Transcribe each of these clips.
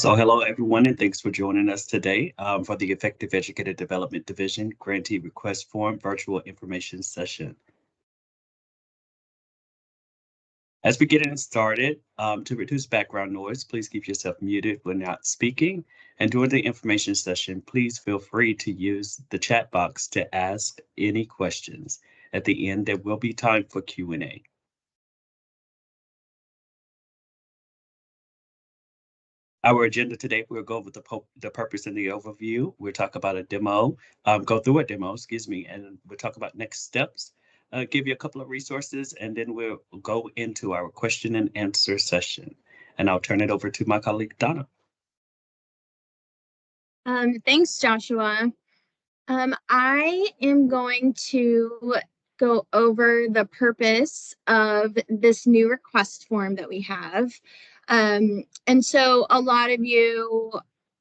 So hello, everyone, and thanks for joining us today for the Effective Educator Development Division Grantee Request Form Virtual Information Session. As we get started, to reduce background noise, please keep yourself muted when not speaking. And during the information session, please feel free to use the chat box to ask any questions. At the end, there will be time for Q&A. Our agenda today, we'll go over the purpose and the overview. We'll talk about a demo, go through a demo, and we'll talk about next steps, give you a couple of resources, and then we'll go into our question and answer session. And I'll turn it over to my colleague, Donna. Thanks, Joshua. I am going to go over the purpose of this new request form that we have. And so a lot of you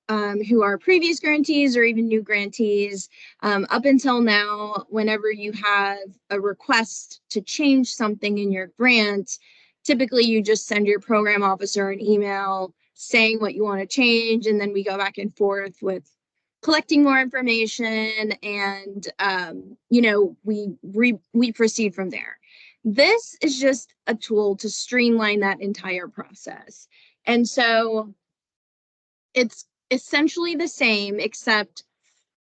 who are previous grantees or even new grantees, up until now, whenever you have a request to change something in your grant, typically you just send your program officer an email saying what you want to change, and then we go back and forth with collecting more information, and we proceed from there. This is just a tool to streamline that entire process. And so it's essentially the same, except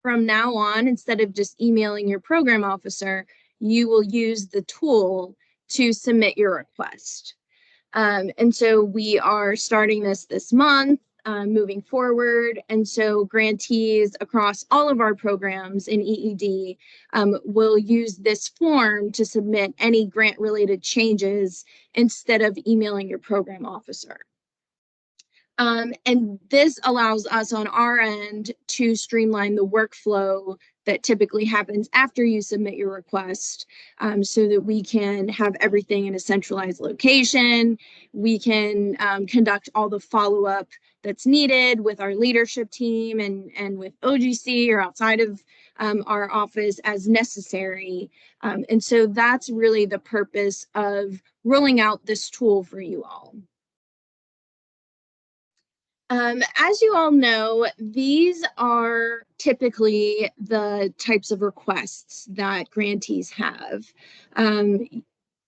from now on, instead of just emailing your program officer, you will use the tool to submit your request. And so we are starting this month, moving forward. And so grantees across all of our programs in EED will use this form to submit any grant-related changes instead of emailing your program officer. And this allows us on our end to streamline the workflow that typically happens after you submit your request, so that we can have everything in a centralized location. We can conduct all the follow-up that's needed with our leadership team and with OGC or outside of our office as necessary. And so that's really the purpose of rolling out this tool for you all. As you all know, these are typically the types of requests that grantees have.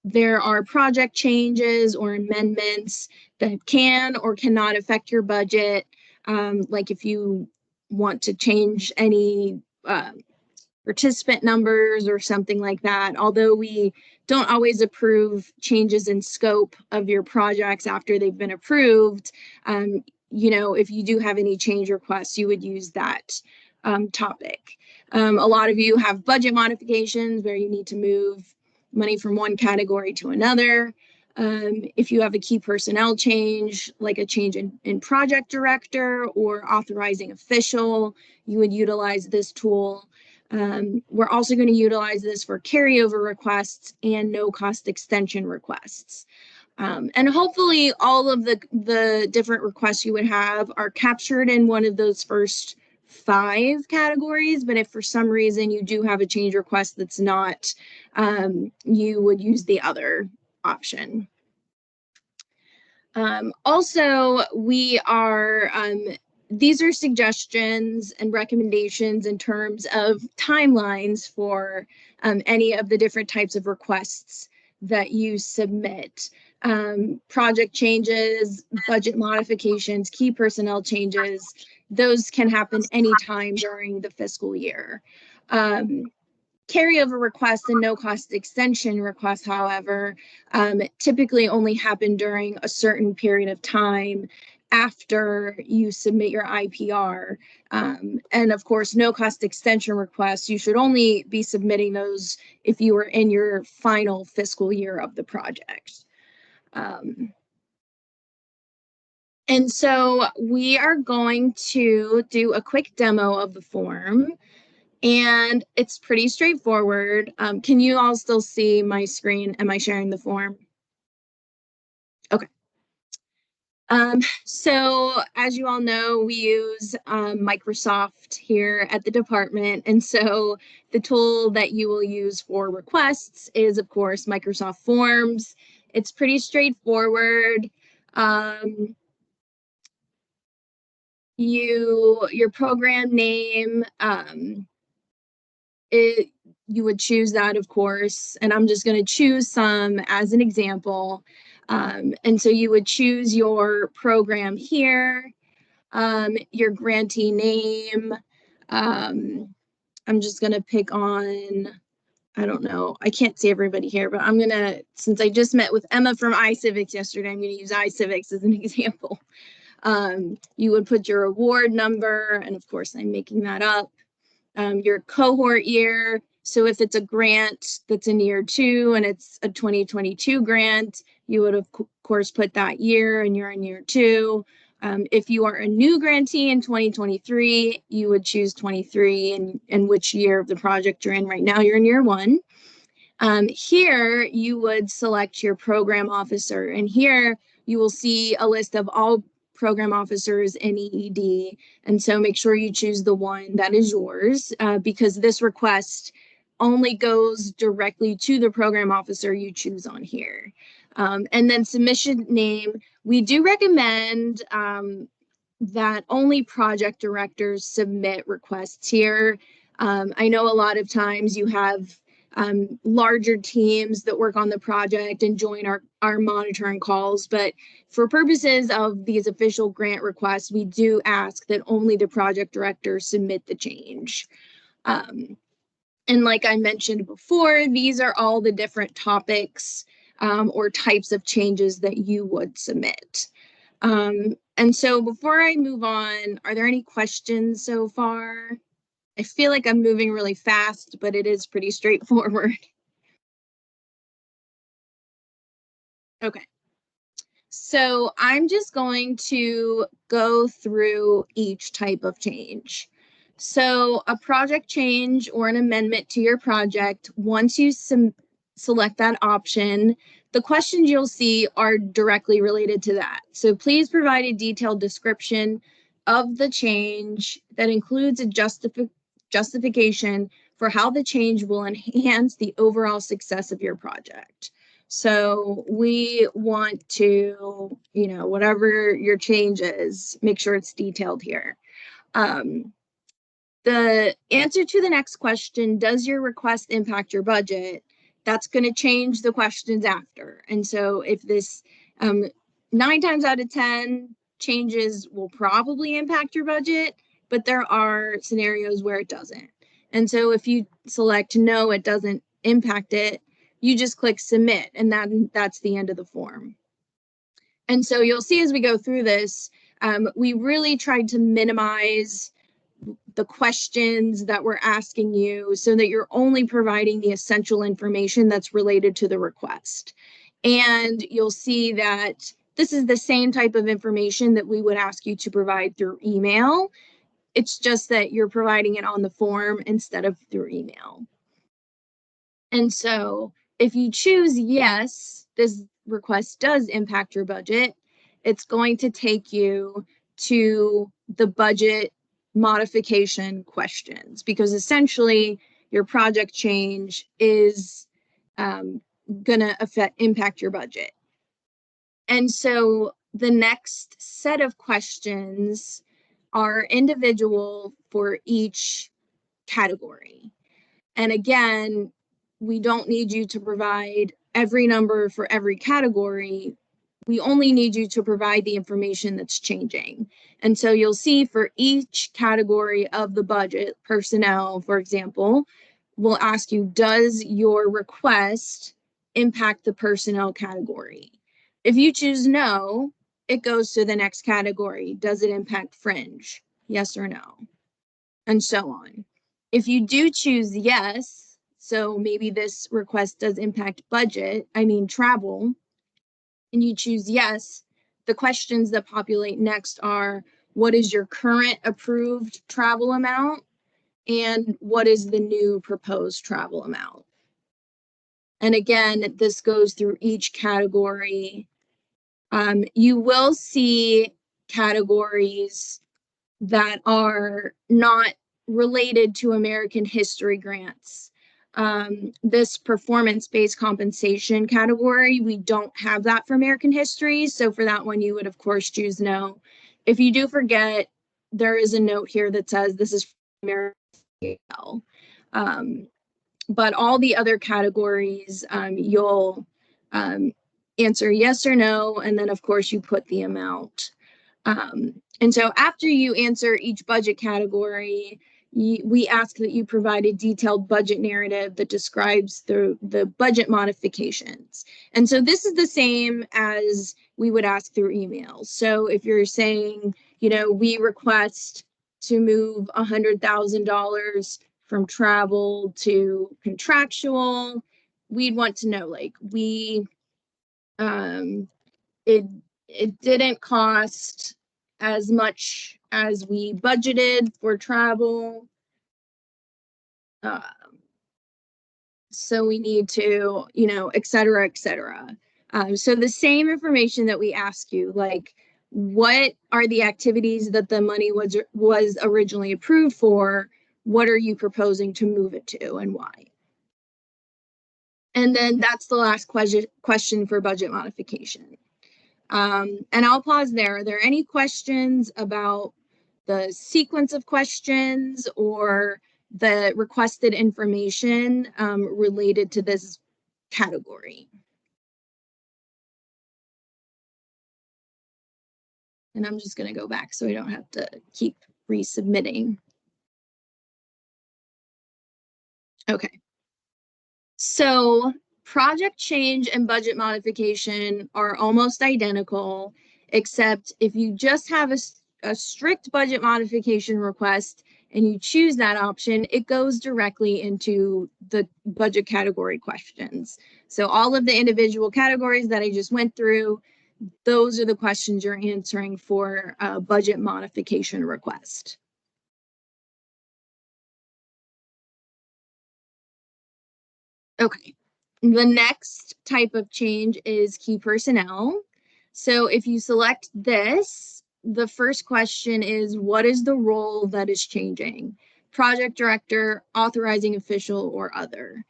There are project changes or amendments that can or cannot affect your budget, like if you want to change any participant numbers or something like that. Although we don't always approve changes in scope of your projects after they've been approved, if you do have any change requests, you would use that topic. A lot of you have budget modifications where you need to move money from one category to another. If you have a key personnel change, like a change in project director or authorizing official, you would utilize this tool. We're also going to utilize this for carryover requests and no-cost extension requests. And hopefully all of the different requests you would have are captured in one of those first 5 categories. But if for some reason you do have a change request that's not, you would use the other option. Also, these are suggestions and recommendations in terms of timelines for any of the different types of requests that you submit. Project changes, budget modifications, key personnel changes, those can happen anytime during the fiscal year. Carryover requests and no-cost extension requests, however, typically only happen during a certain period of time after you submit your IPR. And of course, no-cost extension requests, you should only be submitting those if you are in your final fiscal year of the project. And so we are going to do a quick demo of the form, and it's pretty straightforward. Can you all still see my screen? Am I sharing the form? Okay. So as you all know, we use Microsoft here at the department. And so the tool that you will use for requests is, of course, Microsoft Forms. It's pretty straightforward. your program name, you would choose that, of course, and I'm just going to choose some as an example. And so you would choose your program here, your grantee name. I'm just going to pick on, I don't know, I can't see everybody here, but I'm going to, since I just met with Emma from iCivics yesterday, I'm going to use iCivics as an example. You would put your award number, and of course I'm making that up, your cohort year. So if it's a grant that's in year 2 and it's a 2022 grant, you would of course put that year and you're in year 2. If you are a new grantee in 2023, you would choose 23 and which year of the project you're in. Right now, you're in year 1. Here, you would select your program officer, and here you will see a list of all program officers in EED. And so make sure you choose the one that is yours, because this request only goes directly to the program officer you choose on here. And then submission name, we do recommend that only project directors submit requests here. I know a lot of times you have larger teams that work on the project and join our monitoring calls, but for purposes of these official grant requests, we do ask that only the project director submit the change. And like I mentioned before, these are all the different topics or types of changes that you would submit. And so before I move on, are there any questions so far? I feel like I'm moving really fast, but it is pretty straightforward. Okay. So I'm just going to go through each type of change. So a project change or an amendment to your project, once you select that option, the questions you'll see are directly related to that. So please provide a detailed description of the change that includes a justification for how the change will enhance the overall success of your project. So we want to, whatever your change is, make sure it's detailed here. The answer to the next question, does your request impact your budget? That's going to change the questions after. And so if this 9 times out of 10 changes will probably impact your budget, but there are scenarios where it doesn't. And so if you select no, it doesn't impact it, you just click submit, and that's the end of the form. And so you'll see as we go through this, we really tried to minimize the questions that we're asking you so that you're only providing the essential information that's related to the request. And you'll see that this is the same type of information that we would ask you to provide through email. It's just that you're providing it on the form instead of through email. And so if you choose yes, this request does impact your budget, it's going to take you to the budget modification questions, because essentially your project change is going to impact your budget. And so the next set of questions are individual for each category. And again, we don't need you to provide every number for every category. We only need you to provide the information that's changing. And so you'll see for each category of the budget, personnel, for example, we'll ask you, does your request impact the personnel category? If you choose no, it goes to the next category. Does it impact fringe? Yes or no? And so on. If you do choose yes, so maybe this request does impact travel, and you choose yes, the questions that populate next are, what is your current approved travel amount? And what is the new proposed travel amount? And again, this goes through each category. You will see categories that are not related to American history grants. This performance-based compensation category, we don't have that for American history. So for that one, you would of course choose no. If you do forget, there is a note here that says this is primary. But all the other categories, you'll answer yes or no, and then of course you put the amount. And so after you answer each budget category, we ask that you provide a detailed budget narrative that describes the budget modifications. And so this is the same as we would ask through emails. So if you're saying, you know, we request to move $100,000 from travel to contractual, we'd want to know, like, it didn't cost as much as we budgeted for travel. So we need to, you know, et cetera, et cetera. So the same information that we ask you, like, what are the activities that the money was originally approved for? What are you proposing to move it to and why? And then that's the last question for budget modification. And I'll pause there. Are there any questions about the sequence of questions or the requested information related to this category? And I'm just going to go back so I don't have to keep resubmitting. Okay. So project change and budget modification are almost identical, except if you just have a strict budget modification request and you choose that option, it goes directly into the budget category questions. So all of the individual categories that I just went through, those are the questions you're answering for a budget modification request. Okay, the next type of change is key personnel. So if you select this, the first question is, what is the role that is changing? Project director, authorizing official, or other.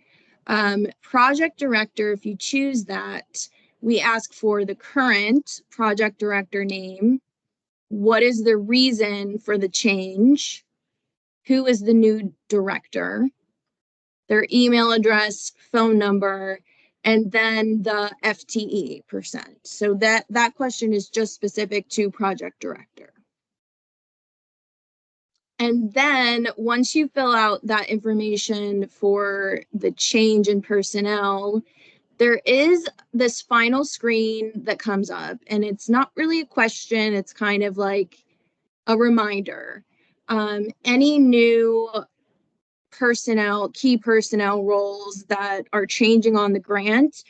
Project director, if you choose that, we ask for the current project director name. What is the reason for the change? Who is the new director? Their email address, phone number, and then the FTE percent. So that question is just specific to project director. And then once you fill out that information for the change in personnel, there is this final screen that comes up, and it's not really a question, it's kind of like a reminder. Any new key personnel roles that are changing on the grant,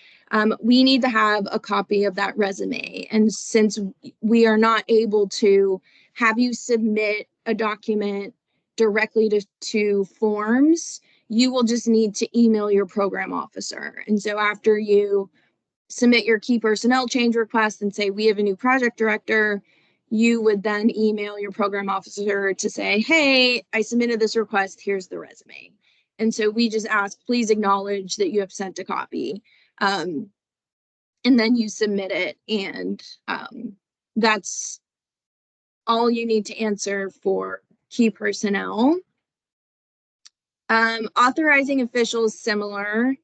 we need to have a copy of that resume. And since we are not able to have you submit a document directly to forms, you will just need to email your program officer. And so after you submit your key personnel change request and say, we have a new project director, you would then email your program officer to say, hey, I submitted this request, here's the resume. And so we just ask, please acknowledge that you have sent a copy. And then you submit it, and that's all you need to answer for key personnel. Authorizing officials, similar.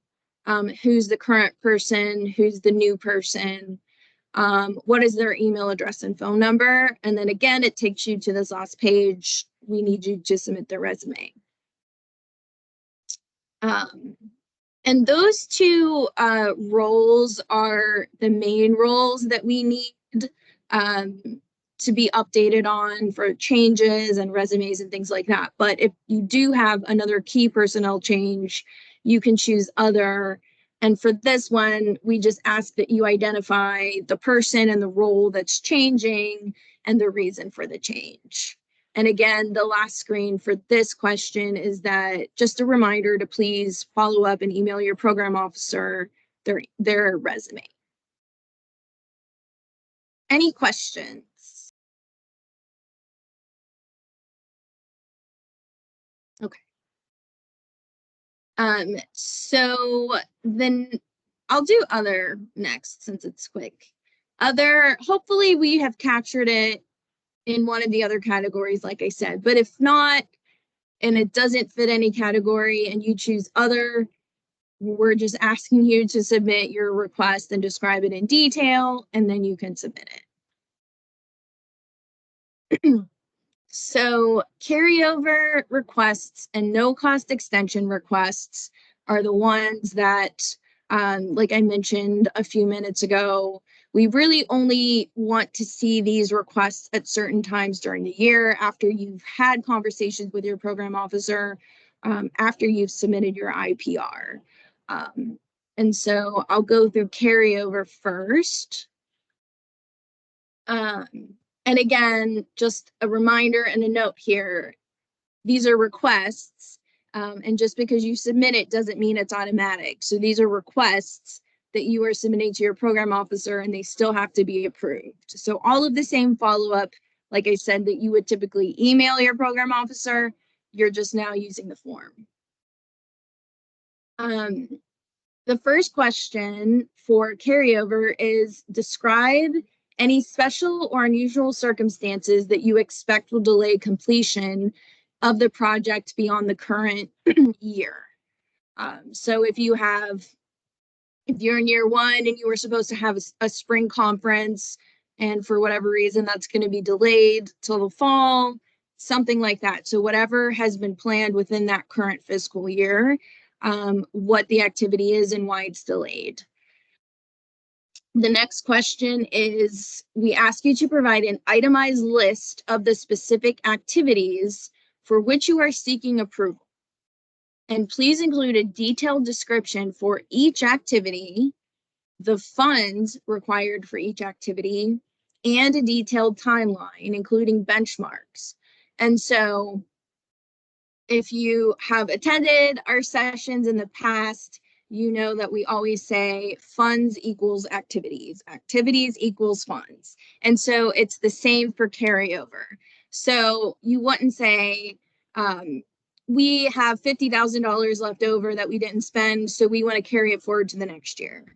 Who's the current person? Who's the new person? What is their email address and phone number? And then again, it takes you to this last page. We need you to submit their resume. And those two roles are the main roles that we need to be updated on for changes and resumes and things like that. But if you do have another key personnel change, you can choose other. And for this one, we just ask that you identify the person and the role that's changing and the reason for the change. And again, the last screen for this question is that just a reminder to please follow up and email your program officer their resume. Any questions? Okay. So then I'll do other next since it's quick. Other, hopefully we have captured it in one of the other categories, like I said. But if not, and it doesn't fit any category and you choose other, we're just asking you to submit your request and describe it in detail, and then you can submit it. So carryover requests and no cost extension requests are the ones that, like I mentioned a few minutes ago, we really only want to see these requests at certain times during the year after you've had conversations with your program officer, after you've submitted your IPR. And so I'll go through carryover first. And again, just a reminder and a note here, these are requests, and just because you submit it doesn't mean it's automatic. So these are requests that you are submitting to your program officer, and they still have to be approved. So all of the same follow-up, like I said, that you would typically email your program officer, you're just now using the form. The first question for carryover is describe any special or unusual circumstances that you expect will delay completion of the project beyond the current year. So if you're in year one and you were supposed to have a spring conference, and for whatever reason that's going to be delayed till the fall, something like that. So whatever has been planned within that current fiscal year, what the activity is and why it's delayed. The next question is, we ask you to provide an itemized list of the specific activities for which you are seeking approval. And please include a detailed description for each activity, the funds required for each activity, and a detailed timeline, including benchmarks. And so if you have attended our sessions in the past, you know that we always say funds equals activities, activities equals funds. And so it's the same for carryover. So you wouldn't say, we have $50,000 left over that we didn't spend, so we want to carry it forward to the next year.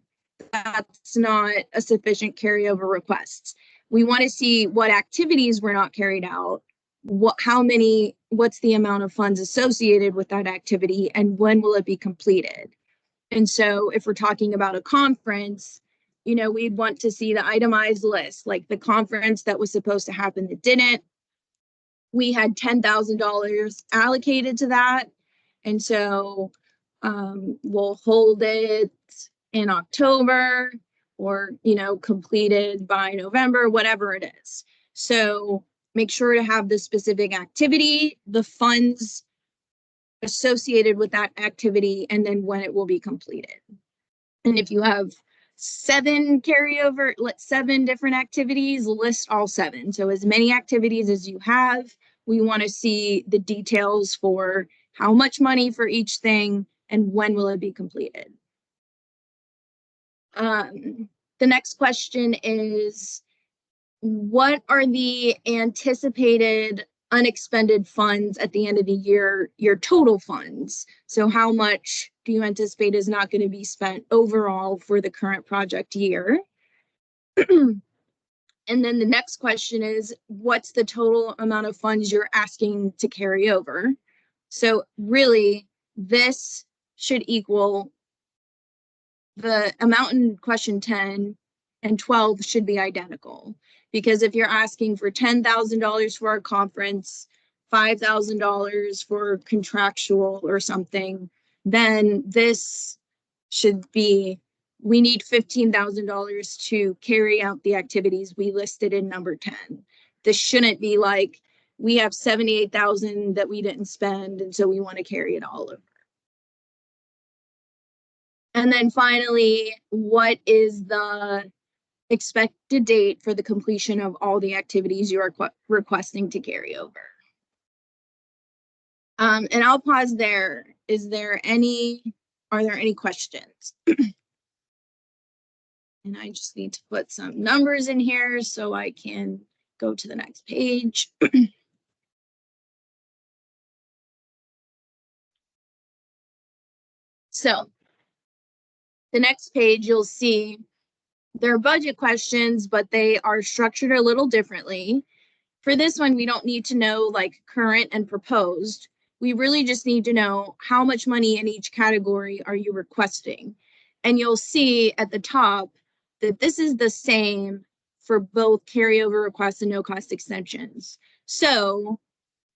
That's not a sufficient carryover request. We want to see what activities were not carried out, what's the amount of funds associated with that activity, and when will it be completed. And so if we're talking about a conference, we'd want to see the itemized list, like the conference that was supposed to happen that didn't. We had $10,000 allocated to that. And so we'll hold it in October, or, completed by November, whatever it is. So make sure to have the specific activity, the funds associated with that activity, and then when it will be completed. And if you have 7 different activities, list all 7. So as many activities as you have, we want to see the details for how much money for each thing and when will it be completed. The next question is, what are the anticipated unexpended funds at the end of the year, your total funds? So how much do you anticipate is not going to be spent overall for the current project year? And then the next question is, what's the total amount of funds you're asking to carry over? So really, this should equal the amount in question 10 and 12 should be identical. Because if you're asking for $10,000 for a conference, $5,000 for contractual or something, then this should be, we need $15,000 to carry out the activities we listed in number 10. This shouldn't be like, we have $78,000 that we didn't spend, and so we want to carry it all over. And then finally, what is the expected date for the completion of all the activities you are requesting to carry over? And I'll pause there. Are there any questions? And I just need to put some numbers in here so I can go to the next page. So the next page, you'll see they're budget questions, but they are structured a little differently. For this one, we don't need to know like current and proposed. We really just need to know how much money in each category are you requesting. And you'll see at the top that this is the same for both carryover requests and no cost extensions. So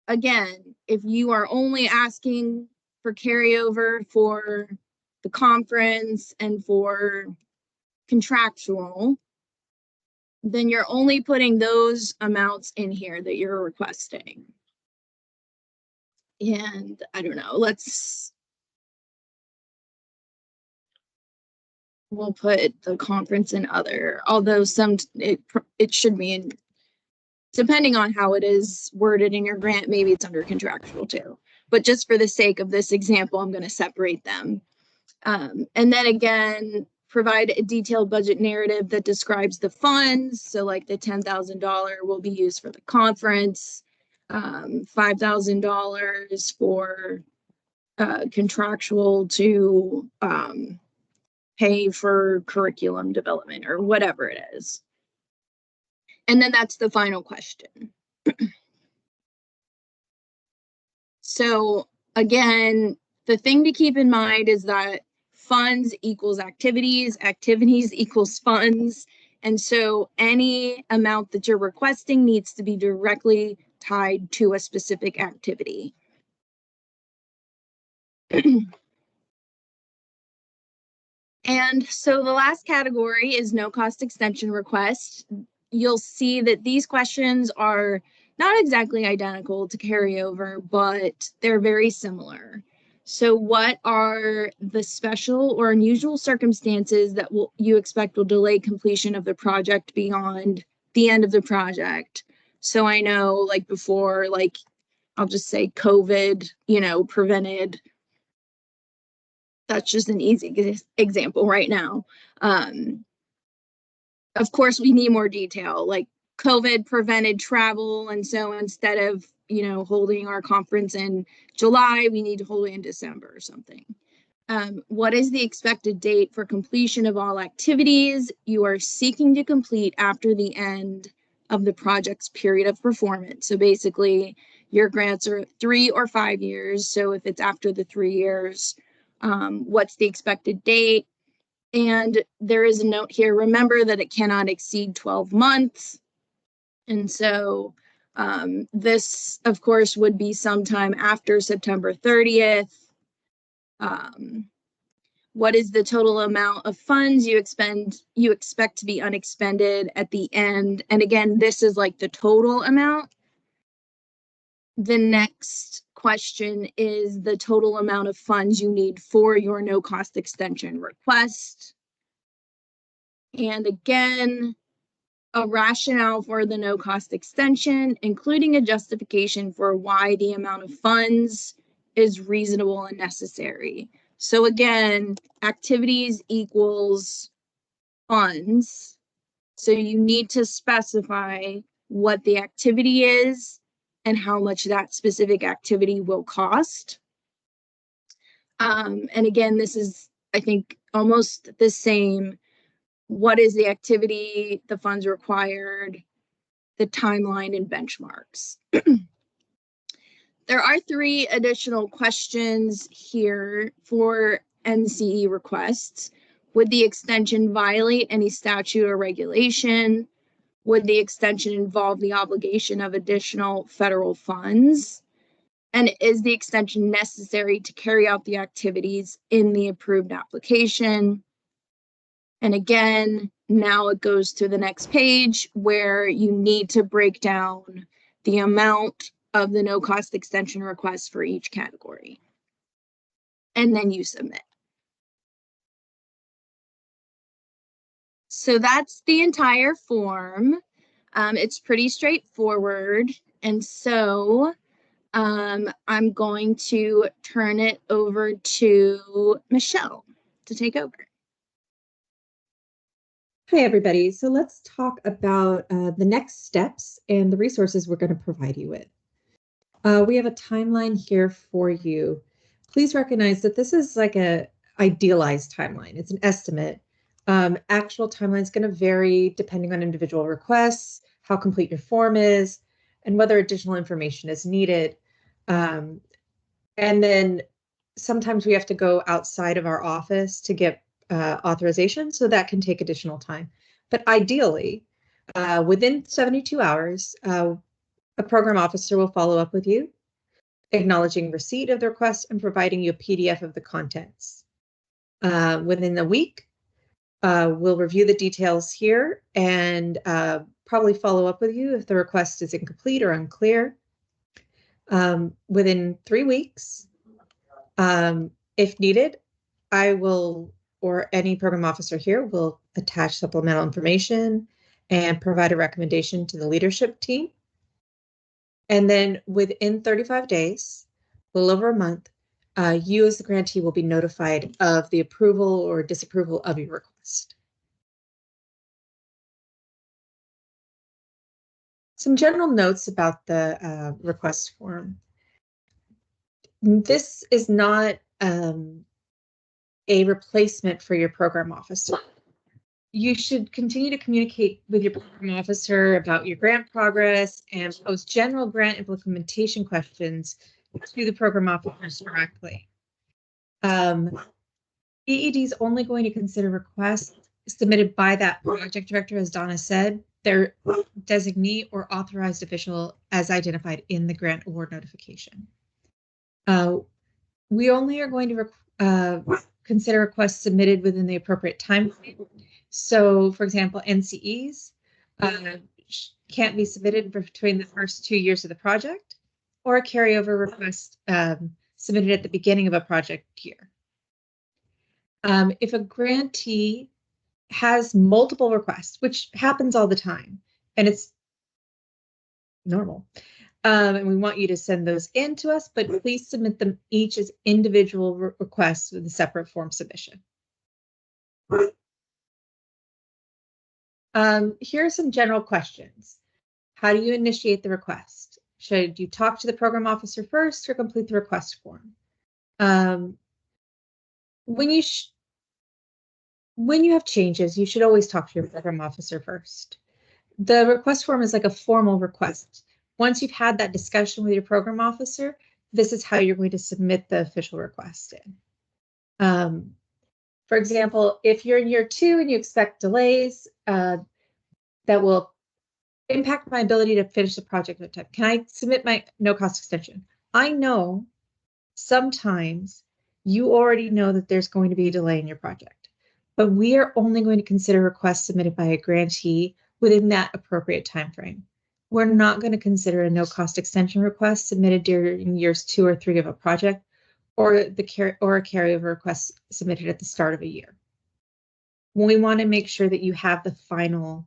again, if you are only asking for carryover for the conference and for contractual, then you're only putting those amounts in here that you're requesting. And I don't know, we'll put the conference and other, although it should be in, depending on how it is worded in your grant, maybe it's under contractual too. But just for the sake of this example, I'm going to separate them. And then again, provide a detailed budget narrative that describes the funds. So like the $10,000 will be used for the conference, $5,000 for contractual to pay for curriculum development or whatever it is. And then that's the final question. So again, the thing to keep in mind is that funds equals activities, activities equals funds. And so any amount that you're requesting needs to be directly tied to a specific activity. And so the last category is no cost extension request. You'll see that these questions are not exactly identical to carryover, but they're very similar. So what are the special or unusual circumstances that you expect will delay completion of the project beyond the end of the project? So I know like before, like I'll just say COVID, prevented. That's just an easy example right now. Of course, we need more detail, like COVID prevented travel. And so instead of, holding our conference in July, we need to hold it in December or something. What is the expected date for completion of all activities you are seeking to complete after the end of the project's period of performance? So basically, your grants are 3 or 5 years. So if it's after the 3 years, what's the expected date? And there is a note here, remember that it cannot exceed 12 months. And so this, of course, would be sometime after September 30th. What is the total amount of funds you expect to be unexpended at the end? And again, this is like the total amount. The next question is the total amount of funds you need for your no cost extension request. And again, a rationale for the no cost extension, including a justification for why the amount of funds is reasonable and necessary. So again, activities equals funds. So you need to specify what the activity is and how much that specific activity will cost. And again, this is, I think, almost the same. What is the activity, the funds required, the timeline, and benchmarks. There are 3 additional questions here for NCE requests. Would the extension violate any statute or regulation? Would the extension involve the obligation of additional federal funds? And is the extension necessary to carry out the activities in the approved application? And again, now it goes to the next page where you need to break down the amount of the no cost extension request for each category. And then you submit. So that's the entire form. It's pretty straightforward. And so I'm going to turn it over to Michelle to take over. Hi, everybody. So let's talk about the next steps and the resources we're going to provide you with. We have a timeline here for you. Please recognize that this is like an idealized timeline. It's an estimate. Actual timeline is going to vary depending on individual requests, how complete your form is, and whether additional information is needed. And then sometimes we have to go outside of our office to get authorization, so that can take additional time. But ideally, within 72 hours, a program officer will follow up with you, acknowledging receipt of the request and providing you a PDF of the contents. Within a week, we'll review the details here and probably follow up with you if the request is incomplete or unclear. Within 3 weeks, if needed, I will, or any program officer here, will attach supplemental information and provide a recommendation to the leadership team. And then within 35 days, a little over a month, you as the grantee will be notified of the approval or disapproval of your request. Some general notes about the request form. This is not a replacement for your program officer. You should continue to communicate with your program officer about your grant progress and pose general grant implementation questions to the program officers directly. EED is only going to consider requests submitted by that project director, as Donna said, their designee or authorized official as identified in the grant award notification. We only are going to consider requests submitted within the appropriate time frame. So, for example, NCEs can't be submitted between the first 2 years of the project, or a carryover request submitted at the beginning of a project year. If a grantee has multiple requests, which happens all the time, and it's normal, and we want you to send those in to us, but please submit them each as individual requests with a separate form submission. Here are some general questions. How do you initiate the request? Should you talk to the program officer first or complete the request form? When you have changes, you should always talk to your program officer first. The request form is like a formal request. Once you've had that discussion with your program officer, this is how you're going to submit the official request in. For example, if you're in year 2 and you expect delays that will impact my ability to finish the project on time, can I submit my no-cost extension? I know sometimes you already know that there's going to be a delay in your project, but we are only going to consider requests submitted by a grantee within that appropriate time frame. We're not going to consider a no-cost extension request submitted during years 2 or 3 of a project, or a carryover request submitted at the start of a year. We want to make sure that you have the final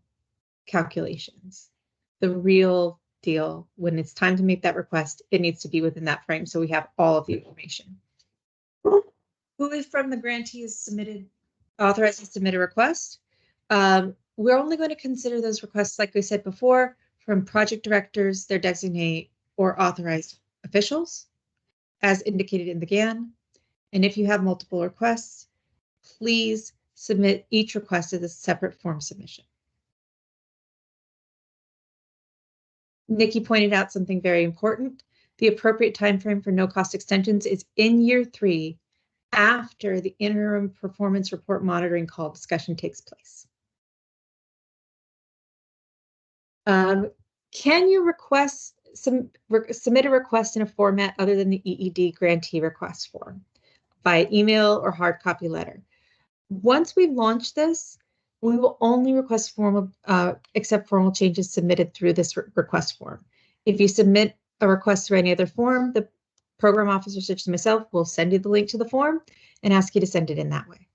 calculations, the real deal. When it's time to make that request, it needs to be within that frame, so we have all of the information. Who is from the grantee is authorized to submit a request? We're only going to consider those requests, like we said before, from project directors, their designate, or authorized officials, as indicated in the GAN. And if you have multiple requests, please submit each request as a separate form submission. Nikki pointed out something very important. The appropriate time frame for no-cost extensions is in year 3, after the interim performance report monitoring call discussion takes place. Can you submit a request in a format other than the EED grantee request form, by email or hard copy letter? Once we launch this, we will only accept formal changes submitted through this request form. If you submit a request through any other form, the program officer, such as myself, will send you the link to the form and ask you to send it in that way.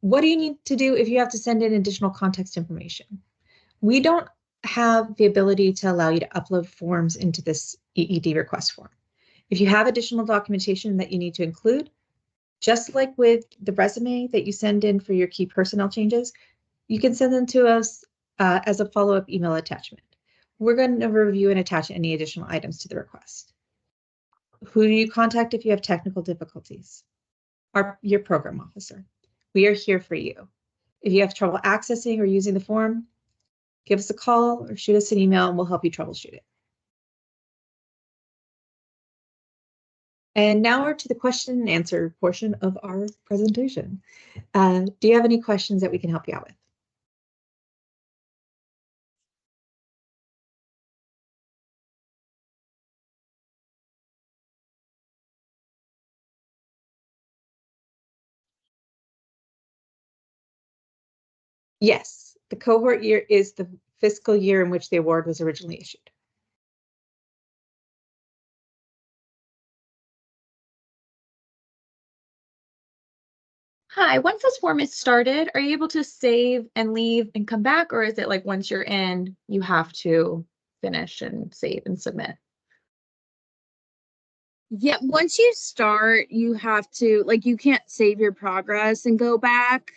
What do you need to do if you have to send in additional context information? We don't have the ability to allow you to upload forms into this EED request form. If you have additional documentation that you need to include, just like with the resume that you send in for your key personnel changes, you can send them to us as a follow-up email attachment. We're going to review and attach any additional items to the request. Who do you contact if you have technical difficulties? Your program officer. We are here for you. If you have trouble accessing or using the form, give us a call or shoot us an email and we'll help you troubleshoot it. And now we're to the question and answer portion of our presentation. Do you have any questions that we can help you out with? Yes, the cohort year is the fiscal year in which the award was originally issued. Hi, once this form is started, are you able to save and leave and come back, or is it like once you're in, you have to finish and save and submit? Yeah, once you start, you have to, like, you can't save your progress and go back.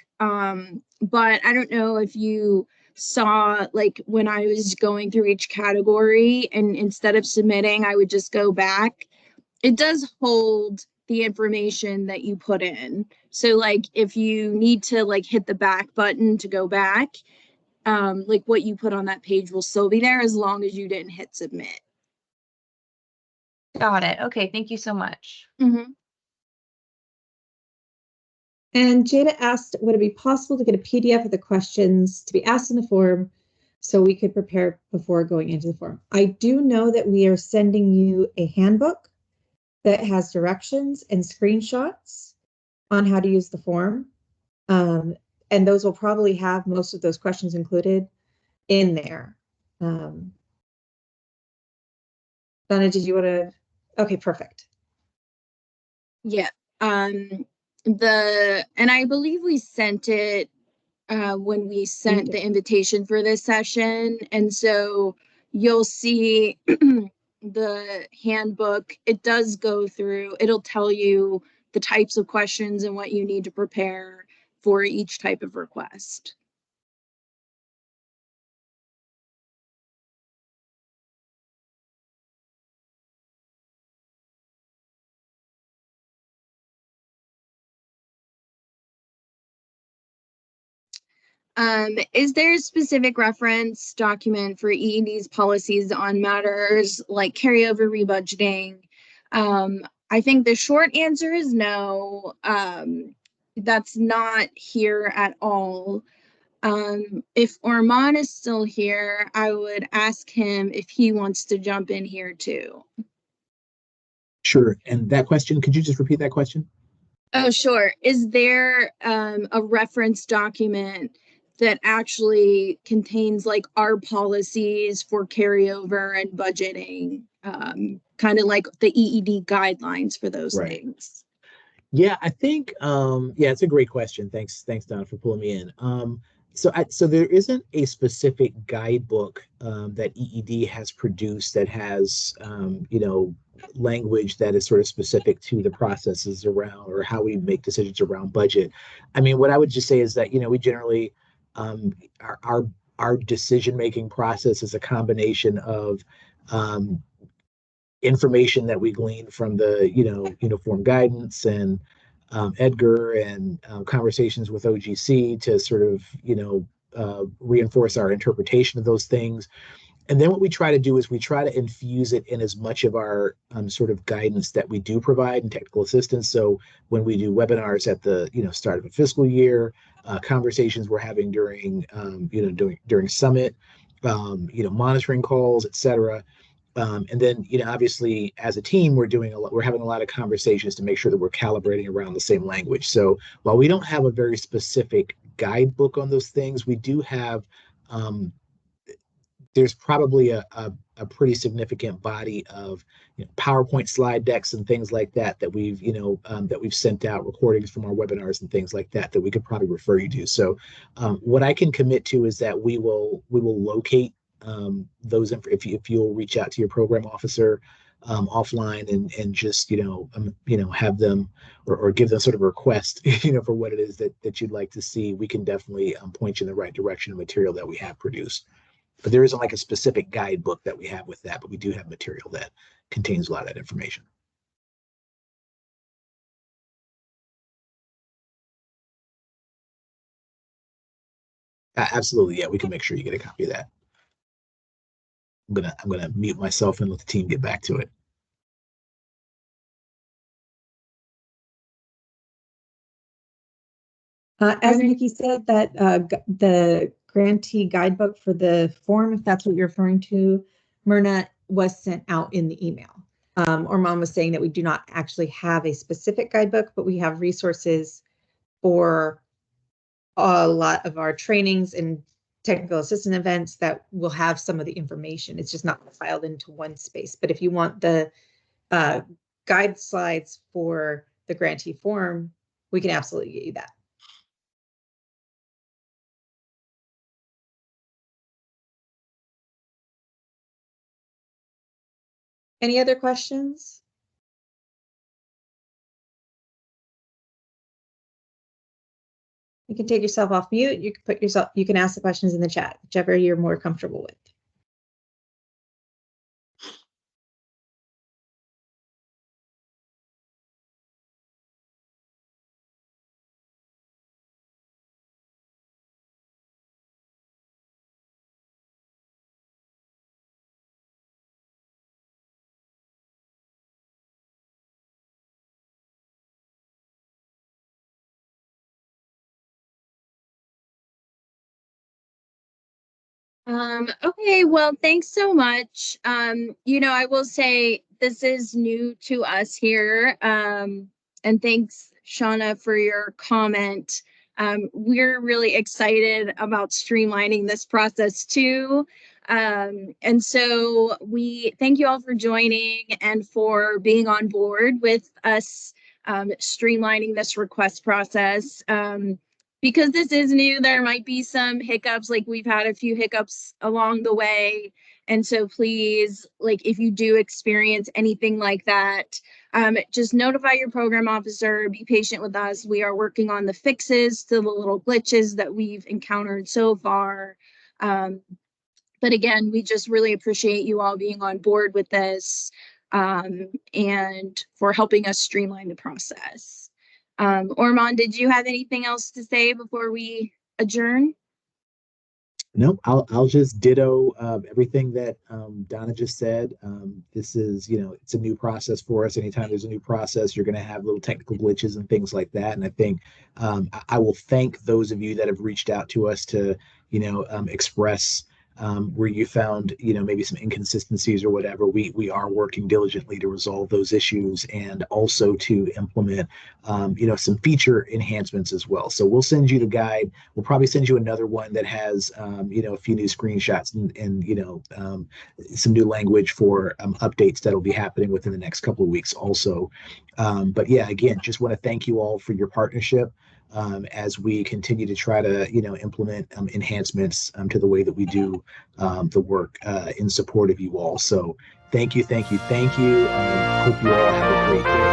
But I don't know if you saw, like, when I was going through each category and instead of submitting, I would just go back. It does hold the information that you put in. So, like, if you need to, like, hit the back button to go back, like, what you put on that page will still be there as long as you didn't hit submit. Got it. Okay, thank you so much. Mm-hmm. And Jada asked, would it be possible to get a PDF of the questions to be asked in the form so we could prepare before going into the form? I do know that we are sending you a handbook that has directions and screenshots on how to use the form. And those will probably have most of those questions included in there. Donna, did you want to? Okay, perfect. Yeah. And I believe we sent it when we sent the invitation for this session. And so you'll see the handbook. It does go through, it'll tell you the types of questions and what you need to prepare for each type of request. Is there a specific reference document for EED's policies on matters like carryover rebudgeting? I think the short answer is no. That's not here at all. If Orman is still here, I would ask him if he wants to jump in here too. Sure. And that question, could you just repeat that question? Oh, sure. Is there a reference document that actually contains like our policies for carryover and budgeting, kind of like the EED guidelines for those things? Yeah, I think yeah, it's a great question. Thanks, Donna, for pulling me in. So there isn't a specific guidebook that EED has produced that has language that is sort of specific to the processes around or how we make decisions around budget. I mean, what I would just say is that we generally our decision making process is a combination of information that we glean from the uniform guidance and Edgar and conversations with OGC to sort of reinforce our interpretation of those things. And then what we try to do is we try to infuse it in as much of our sort of guidance that we do provide and technical assistance. So when we do webinars at the start of a fiscal year, conversations we're having during during summit, monitoring calls, et cetera. And then, obviously, as a team, we're having a lot of conversations to make sure that we're calibrating around the same language. So while we don't have a very specific guidebook on those things, we do have. There's probably a pretty significant body of PowerPoint slide decks and things like that we've sent out, recordings from our webinars and things like that we could probably refer you to. So what I can commit to is that we will locate those if you'll reach out to your program officer offline and just have them or give them sort of a request for what it is that you'd like to see. We can definitely point you in the right direction of material that we have produced. But there isn't like a specific guidebook that we have with that, but we do have material that contains a lot of that information. Absolutely, yeah, we can make sure you get a copy of that. I'm gonna mute myself and let the team get back to it. As Nikki said, that the grantee guidebook for the form, if that's what you're referring to, Myrna, was sent out in the email. Orman was saying that we do not actually have a specific guidebook, but we have resources for a lot of our trainings and technical assistant events that will have some of the information. It's just not filed into one space. But if you want the guide slides for the grantee form, we can absolutely get you that. Any other questions? You can take yourself off mute. You can ask the questions in the chat, whichever you're more comfortable with. Okay, well, thanks so much. I will say this is new to us here. And thanks, Shauna, for your comment. We're really excited about streamlining this process too. And so we thank you all for joining and for being on board with us streamlining this request process. Because this is new, there might be some hiccups, like we've had a few hiccups along the way. And so please, like if you do experience anything like that, just notify your program officer, be patient with us. We are working on the fixes to the little glitches that we've encountered so far. But again, we just really appreciate you all being on board with this and for helping us streamline the process. Orman, did you have anything else to say before we adjourn? No, I'll just ditto everything that Donna just said. This is, it's a new process for us. Anytime there's a new process, you're going to have little technical glitches and things like that. And I think I will thank those of you that have reached out to us to, express where you found, maybe some inconsistencies or whatever. We are working diligently to resolve those issues and also to implement, some feature enhancements as well. So we'll send you the guide. We'll probably send you another one that has, a few new screenshots and some new language for updates that'll be happening within the next couple of weeks also. But yeah, again, just want to thank you all for your partnership. As we continue to try to, implement enhancements to the way that we do the work in support of you all. So thank you. Hope you all have a great day.